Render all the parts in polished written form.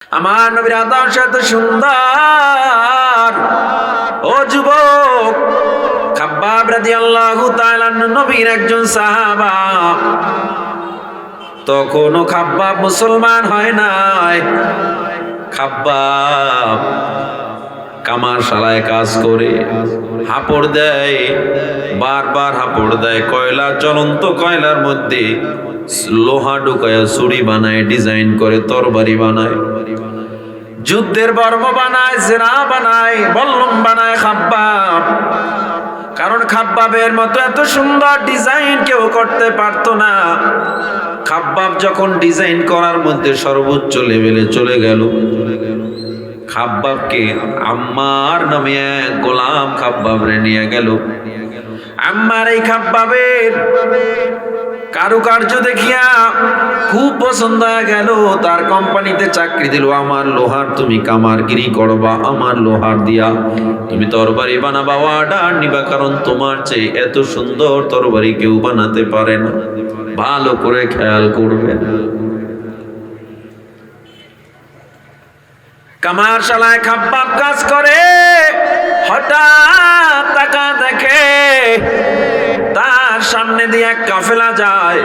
আমার নবীর আদর্শ এত সুন্দর। ও যুবক, খাব্বাব রাদিয়াল্লাহু তাআলা নবীর একজন সাহাবা। তখনও খাব্বাব মুসলমান হয় নাই। খাব্বাব কামারশালায় কাজ করে হাপড় দেয়, বারবার হাপড় দেয়। জ্বলন্ত কয়লার মধ্যে লোহা ঢুকায় ছুরি বানায়, ডিজাইন করে তরবারি বানায়, যুদ্ধের বর্ম বানায়, জেরা বানায়, বল্লম বানায় খাব্বাব। কারণ খাব্বাবের মতো এত সুন্দর ডিজাইন কেউ করতে পারতো না। খাব্বাব যখন ডিজাইন করার মধ্যে সর্বোচ্চ লেভেলে চলে গেল, খাব্বাবকে আম্মার নামে এক গোলাম খাব্বাবরে নিয়ে গেল। আম্মার এই খাব্বাবের কারুকার্য দেখিয়া খুব পছন্দ হয়ে গেল। তার কোম্পানিতে চাকরি দিল। আমার লোহার তুমি কামারগিরি করবা, আমার লোহার দিয়া তুমি তরবারি বানাবা, অর্ডার নিবা। কারণ তোমার চেয়ে এত সুন্দর তরবারি কেউ বানাতে পারে না। ভালো করে খেয়াল করবে। কামারশালায় খাব্বাব কাজ করে। হঠাৎ তাকা দেখে তার সামনে দিয়ে এক কাফেলা যায়।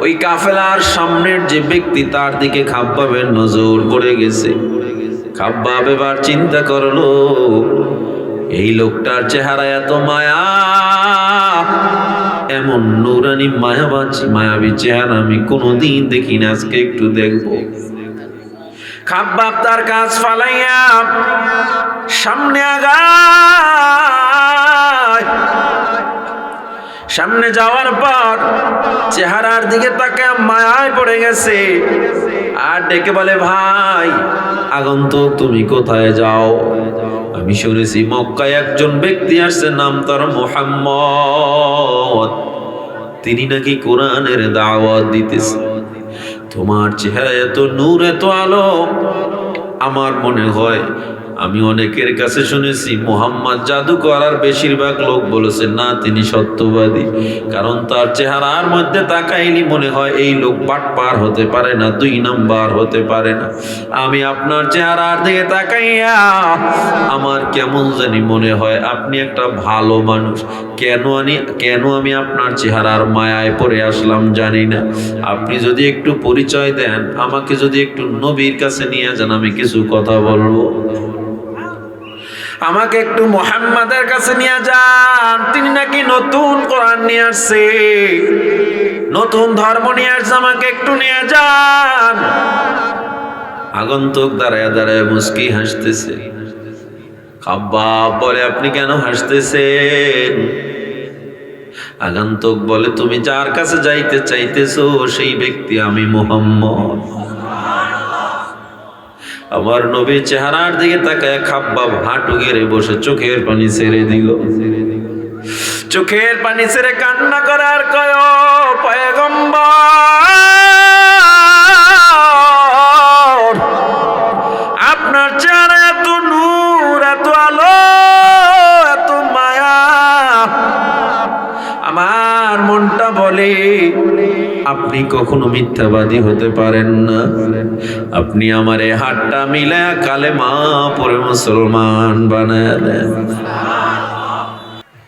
ওই কাফেলার সামনের যে ব্যক্তি, তার দিকে খাব্বাবের নজর পড়ে গেছে। খাব্বাব এবার চিন্তা করলো, এই লোকটার চেহারা এত মায়া, এমন নুরানি মায়াবী চেহারা আমি কোনোদিন দেখি না, আজকে একটু দেখবো। খাব্বাব তার কাজ ফালাইয়া সামনে আগায়। সামনে যাওয়ার পর চেহারার দিকে তাকে মায়ায় পড়ে গেছে। আর ডেকে বলে, ভাই আগন্তুক, তুমি কোথায় যাও? আমি শুনেছি মক্কায় একজন ব্যক্তি আসছে, নাম তার মুহাম্মদ। তিনি নাকি কোরআনের দাওয়াত দিতেছে। তোমার চেহারা এত নূর, এত আলো, আমার মনে হয় আমি অনেকের কাছে শুনেছি মুহাম্মদ জাদুকর, আর বেশিরভাগ লোক বলেছে না, তিনি সত্যবাদী। কারণ তার চেহারার মধ্যে তাকাইলি মনে হয় এই লোক বাটপার হতে পারে না, 2 নাম্বার হতে পারে না। আমি আপনার চেহারার দিকে তাকাইয়া আমার কেমন জানি মনে হয় আপনি একটা ভালো মানুষ। কেন আমি আপনার চেহারার মায়ায় পড়ে আসলাম জানি না। আপনি যদি একটু পরিচয় দেন, আমাকে যদি একটু নবীর কাছে নিয়ে যান, আমি কিছু কথা বলবো। আমাকে একটু মুহাম্মাদের কাছে নিয়ে যান। তিনি নাকি নতুন কোরআন নিয়ে আসছে, নতুন ধর্ম নিয়ে আসছে, আমাকে একটু নিয়ে যান। আগন্তুক দাঁড়ায় দাঁড়ায় মুস্কি হাসতেছে। খাব্বাব বলে, আপনি কেন হাসতেছেন? আগন্তুক বলে, তুমি যার কাছে যাইতে চাইতেছো সেই ব্যক্তি আমি মুহাম্মদ। আমার নবীর চেহারার দিকে তাকায় খাব্বাব হাঁটু গেড়ে বসে চোখের পানি ছেড়ে দিল। চোখের পানি ছেড়ে কান্না করার কয়, পয়গম্বর, আপনার চেহারা এত নূর, এত আলো, এত মায়া, আমার মনটা বলে আপনি কখনো মিথ্যাবাদী হতে পারেন না। আপনি আমার এই হাতটা মিলায়া কালেমা পড়ে মুসলমান বানায় দেন।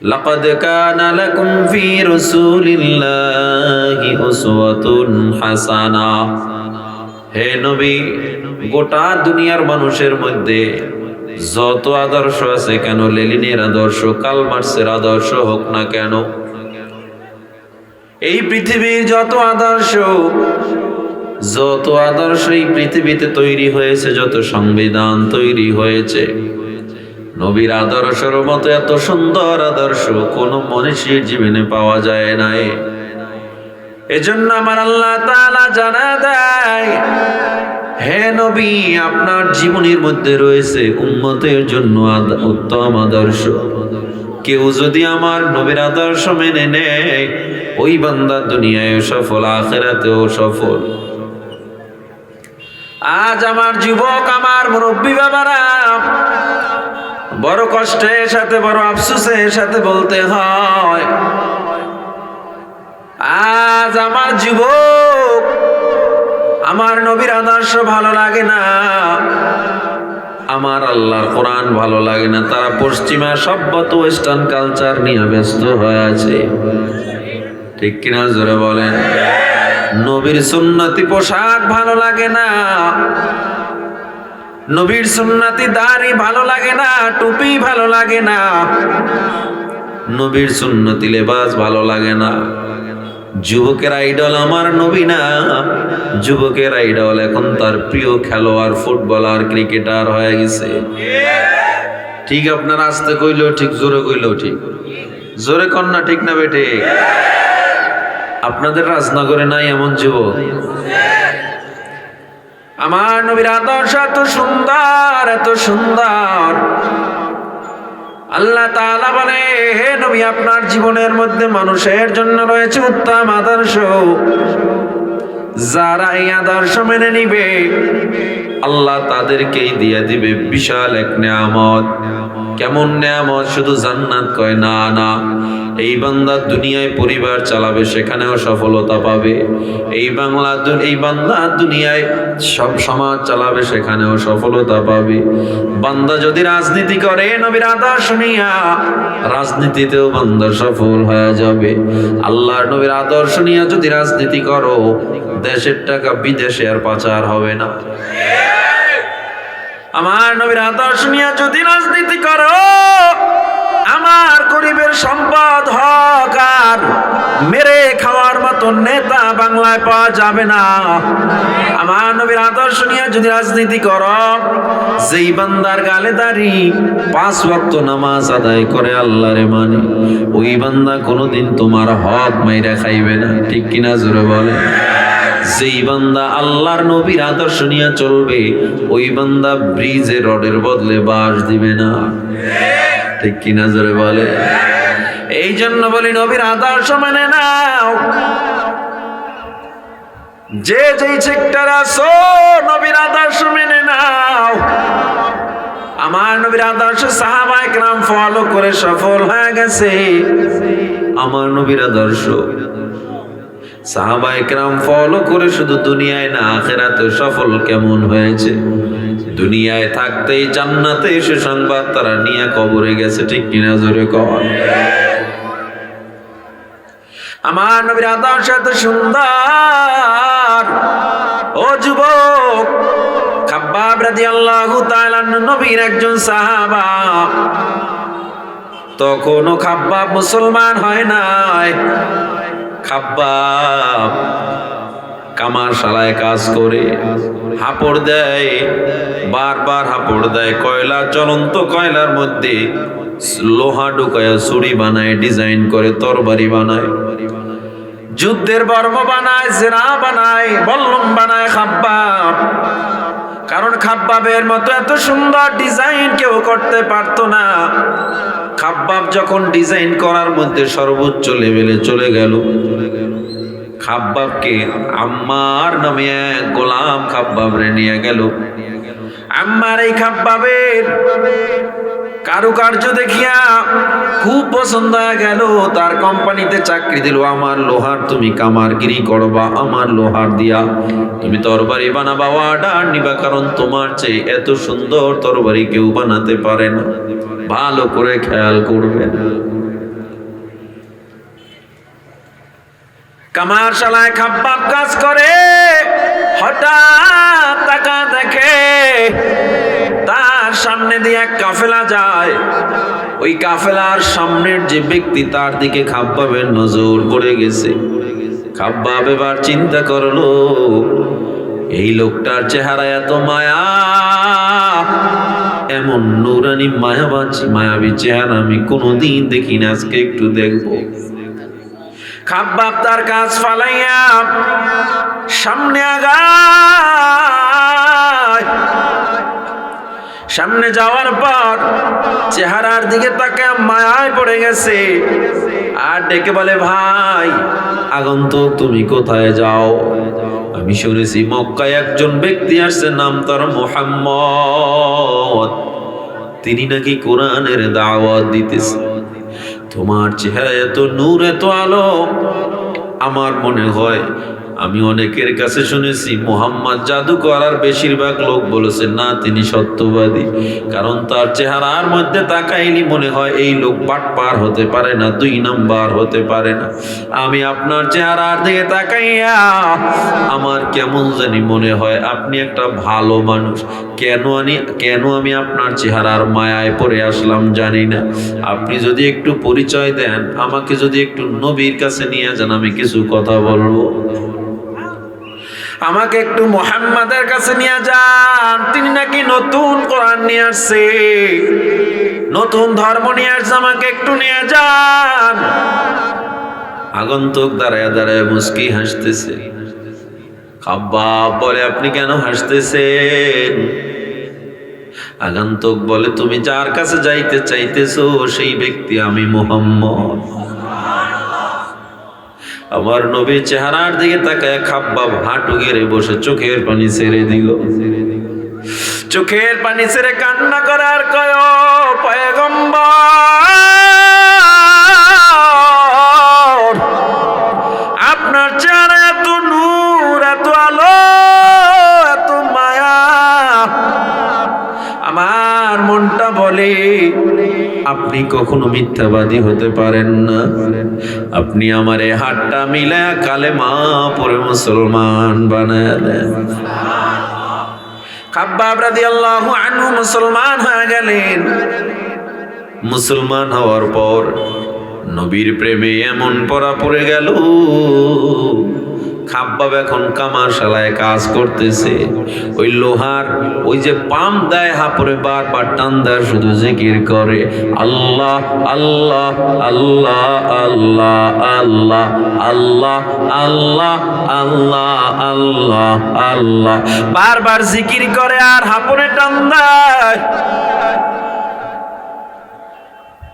লাকাদ কানা লাকুম ফি রাসূলিল্লাহি উসওয়াতুন হাসানা। হে নবী, গোটা দুনিয়ার মানুষের মধ্যে যত আদর্শ আছে কেন, লেনিনের আদর্শ, কার্ল মার্কসের আদর্শ হোক না কেন, এই পৃথিবীর যত আদর্শ এই পৃথিবীতে তৈরি হয়েছে, যত সংবিধান তৈরি হয়েছে, নবীর আদর্শের মতো এত সুন্দর আদর্শ কোনো মনীষীর জীবনে পাওয়া যায় নাই। এজন্য আমার আল্লাহ তাআলা জানা দেয়, হে নবী, আপনার জীবনের মধ্যে রয়েছে উম্মতের জন্য উত্তম আদর্শ। কেউ যদি আমার নবীর আদর্শ মেনে নেয়, ওই বান্দা দুনিয়ায় সফল, আখিরাতেও সফল। আজ আমার যুবক, আমার মুরব্বী বাবারা, বড় কষ্টের সাথে, বড় আফসোসের সাথে বলতে হয়, আজ আমার যুবক আমার নবীর আদর্শ ভালো লাগে না, আমার আল্লাহর কোরআন ভালো লাগে না, তারা পশ্চিমা সভ্যত ওয়েস্টার্ন কালচার নিয়ে ব্যস্ত হয়ে আছে। ঠিক কিনা জোরে বলেন? নবীর সুন্নতি পোশাক ভালো লাগে না, নবীর সুন্নতি দাড়ি ভালো লাগে না, টুপি ভালো লাগে না, নবীর সুন্নতি লেবাস ভালো লাগে না। যুবকের আইডল আমার নবী না, যুবকের আইডল এখন তার প্রিয় খেলোয়াড়, ফুটবলার, ক্রিকেটার হয়ে গেছে। ঠিক আপনার আস্তে কইলেও ঠিক, জোরে কইলেও ঠিক, জোরে কন্যা ঠিক না বেটে? আপনাদের রাজনগরে নাই এমন যুবক? আমার নবীর আদর্শ এত সুন্দর, এত সুন্দর। আল্লাহ তাআলা বলে, হে নবী, আপনার জীবনের মধ্যে মানুষের জন্য রয়েছে উত্তম আদর্শ। যারা এই আদর্শ মেনে নিবে আল্লাহ তাদেরকেই দিয়ে দিবে বিশাল এক নেয়ামত। কেমন নেয়ামত? শুধু জান্নাত কয় না, না, এই বান্দা দুনিয়ায় পরিবার চালাবে, সেখানেও সফলতা পাবে। এই বান্দা দুনিয়ায় সব সমাজ চালাবে, সেখানেও সফলতা পাবে। বান্দা যদি রাজনীতি করে নবীর আদর্শ নিয়া, রাজনীতিতেও বান্দা সফল হয়ে যাবে। আল্লাহর নবীর আদর্শ নিয়া যদি রাজনীতি করো, দেশের টাকা বিদেশে আর পাচার হবে না। আমার নবীর আদর্শ নিয়ে যদি রাজনীতি করো, আমার গরিবের সম্পদ হক আর মেরে খাওয়ার মতো নেতা বাংলায় পাওয়া যাবে না। আমার নবীর আদর্শ নিয়ে যদি রাজনীতি করো, যেই বান্দার গালে দাড়ি, 5 ওয়াক্ত নামাজ আদায় করে আল্লাহরে মানে, ওই বান্দা কোনোদিন তোমার হক মাইরা খাইবে না। ঠিক কিনা জোরে বলে? যেই বান্দা আল্লাহর নবীর আদর্শ নিয়ে চলবে, ওই বান্দা ব্রিজে রডের বদলে বাঁশ দিবে না। ঠিক কিনা জোরে বলে? এই জন্য বলি, নবীর আদর্শ মেনে নাও। যে যেই সেক্টর আছো, নবীর আদর্শ মেনে নাও। আমার নবীর আদর্শ সাহাবায়ে কেরাম ফলো করে সফল হয়ে গেছে। আমার নবীর আদর্শ সাহাবায়ে কেরাম ফলো করে শুধু দুনিয়ায় না, আখিরাতে সফল কেমন হয়েছে। দুনিয়ায় থাকতেই জান্নাতে এসে সংবাদ তারা নিয়ে কবরে গেছে। ঠিক কিনা জোরে কর? আমার নবীর আদর্শ এত সুন্দর। ও যুবক, খাব্বাব রাদিয়াল্লাহু তাআলা নবীর একজন সাহাবা। তখনও খাব্বাব মুসলমান হয় নাই। খাব্বাব কামারশালায় কাজ করে, হাপড় দেয়, বারবার হাপড় দেয়। কয়লা, জ্বলন্ত কয়লার মধ্যে লোহা ঢুকায় ছুরি বানায়, ডিজাইন করে তরবারি বানায়, যুদ্ধের বর্ম বানায়, জেরা বানায়, বল্লম বানায় খাব্বাব। কারণ খাব্বাবের মতো এত সুন্দর ডিজাইন কেউ করতে পারতো না। খাব্বাব যখন ডিজাইন করার মধ্যে সর্বোচ্চ লেভেলে চলে গেল, খাব্বাবকে আম্মার নামে এক গোলাম খাব্বাবরে নিয়ে গেল। আম্মার এই খাব্বাবের কারুকার্য দেখিয়া খুব পছন্দ হয়ে গেল, তার কোম্পানিতে চাকরি দিল। আমার লোহার তুমি কামারগিরি করবা, আমার লোহার দিয়া তুমি তরবারি বানাবা, অর্ডার নিবা, কারণ তোমার চেয়ে এত সুন্দর তরবারি কেউ বানাতে পারে না। ভালো করে খেয়াল করবেন। কামারশালায় খাব্বাব কাজ করে, হঠাৎ তাকা দেখে তার সামনে দিয়ে এক কাফেলা যায়। ওই কাফেলার সামনের যে ব্যক্তি, তার দিকে খাব্বাবের নজর পড়ে গেছে। খাব্বাব এবার চিন্তা করলো, এই লোকটার চেহারা এত মায়া, এমন নুরানি মায়াবী চেহারা আমি কোনোদিন দেখি না, আজকে একটু দেখবো। খাব্বাব তার কাজ ফালাইয়া সামনে আগায়। সামনে যাওয়ার পর চেহারার দিকে তাকে মায়ায় পড়ে গেছে, আর ডেকে বলে, ভাই আগন্তুক, তুমি কোথায় যাও? আমি শুনেছি মক্কায় একজন ব্যক্তি আসছে, নাম তার মুহাম্মদ, তিনি নাকি কোরআনের দাওয়াত দিতেছে। তোমার চেহারা এত নূর, এত আলো, আমার মনে হয় আমি অনেকের কাছে শুনেছি মুহাম্মদ জাদুকর, আর বেশিরভাগ লোক বলেছে না তিনি সত্যবাদী, কারণ তার চেহারার মধ্যে তাকাইলি মনে হয় এই লোক বাটপার হতে পারে না, 2 নাম্বার হতে পারে না। আমি আপনার চেহারার দিকে তাকাইয়া আমার কেমন জানি মনে হয় আপনি একটা ভালো মানুষ। কেন আমি আপনার চেহারার মায়ায় পড়ে আসলাম জানি না। আপনি যদি একটু পরিচয় দেন, আমাকে যদি একটু নবীর কাছে নিয়ে যান, আমি কিছু কথা বলবো। আমাকে একটু মুহাম্মাদের কাছে নিয়ে যান, তিনি নাকি নতুন কোরআন নিয়ে আসছে, নতুন ধর্ম নিয়ে আসছে, আমাকে একটু নিয়ে যান। আগন্তুক দাঁড়ায় দাঁড়ায় মুস্কি হাসতেছে। খাব্বাব বলে আপনি কেন হাসতেছেন? আগন্তুক বলে তুমি যার কাছে যাইতে চাইতেছো সেই ব্যক্তি আমি মুহাম্মদ। আমার নবীর চেহারার দিকে তাকায় খাব্বাব হাঁটু গেড়ে বসে চোখের পানি ছেড়ে দিল। চোখের পানি ছেড়ে কান্না করে আর কয় ও পয়গম্বর, আপনার চেহারা এত নূর, এত আলো, এত মায়া, আমার মনটা বলে আপনি কখনো মিথ্যাবাদী হতে পারেন না। আপনি আমার এই হাতটা মিলায়া কালেমা পড়ে মুসলমান বানায় দেন। খাব্বাব রাদিয়াল্লাহু আনহু মুসলমান হয়ে গেলেন। মুসলমান হওয়ার পর নবীর প্রেমে এমন পড়া পড়ে গেল, খাব্বাব এখন কামারশালায় কাজ করতেছে। ওই লোহার ওই যে পাম্প দেয় হাপড়ে বারবার টান দেয়, শুধু জিকির করে আল্লাহ আল্লাহ আল্লাহ আল্লাহ আল্লাহ আল্লাহ আল্লাহ আল্লাহ আল্লাহ আল্লাহ, বারবার জিকির করে আর হাপড়ে টান দেয়।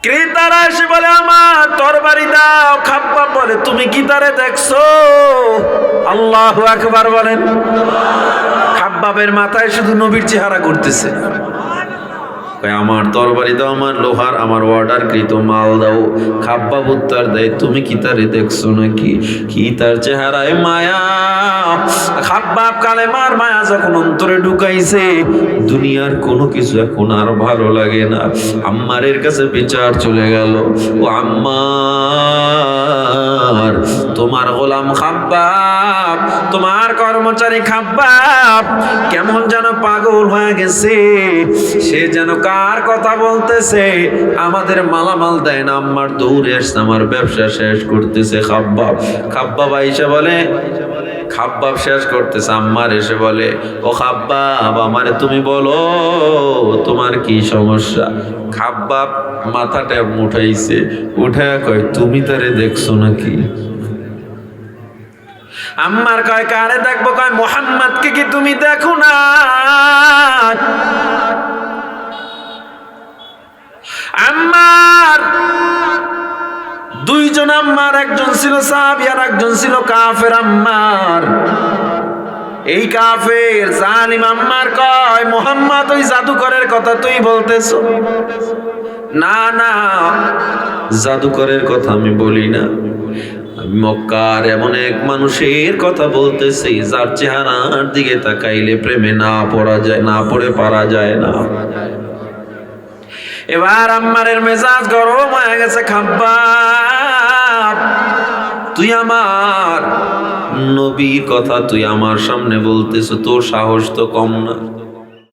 ক্রেতারা এসে বলে আমার তরবারি দাও। খাব্বাব বলে তুমি কি তারে দেখছো? আল্লাহু আকবার বলেন। খাব্বাবের মাথায় শুধু নবীর চেহারা ঘুরতেছে। আমার তরবারি দাও, আমার লোহার, আমার অর্ডার কৃত মাল দাও। খাব্বাব উত্তর দেয় তুমি কি তারে দেখছো নাকি? কি তার চেহারায় মায়া। খাব্বাব কালেমার মায়া যখন অন্তরে ঢুকাইছে, দুনিয়ার কোনো কিছু এখন আর ভালো লাগে না। আম্মারের কাছে বিচার চলে গেল, ও আম্মার, তোমার গোলাম খাব্বাব, তোমার কর্মচারী খাব্বাব কেমন যেন পাগল হয়ে গেছে। সে যেন কার কথা বলতেছে, আমাদের মালামাল দেয় না, আম্মার দৌড়ে আসছে আমার ব্যবসা শেষ করতেছে। খাব্বাব আইসা বলে, খাব্বাব শেষ করতেছে, আম্মার এসে বলে ও খাব্বাব আমারে তুমি বলো তোমার কি সমস্যা? খাব্বাব মাথাটা উঠাইছে, উঠায় কয় তুমি তারে দেখছো নাকি? আম্মার কয় কারে দেখবো? কয় মুহাম্মদকে কি তুমি দেখো না? আম্মার দুইজন আম্মার, একজন ছিল সাহাবী আর একজন ছিল কাফের আম্মার। এই কাফের জালিম আম্মার কয় মুহাম্মদ ওই জাদুকরের কথা তুই বলতেছ? না না, জাদুকরের কথা আমি বলি না, আমি মক্কার এমন এক মানুষের কথা বলতেছি যার চেহারার দিকে তাকাইলে প্রেমে না পড়া যায়, না পড়ে পারা যায় না। এবার আম্মারের মেজাজ গরম হয়ে গেছে। খাব্বাব তুই আমার নবীর কথা তুই আমার সামনে বলতেছ, তোর সাহস তো কম না।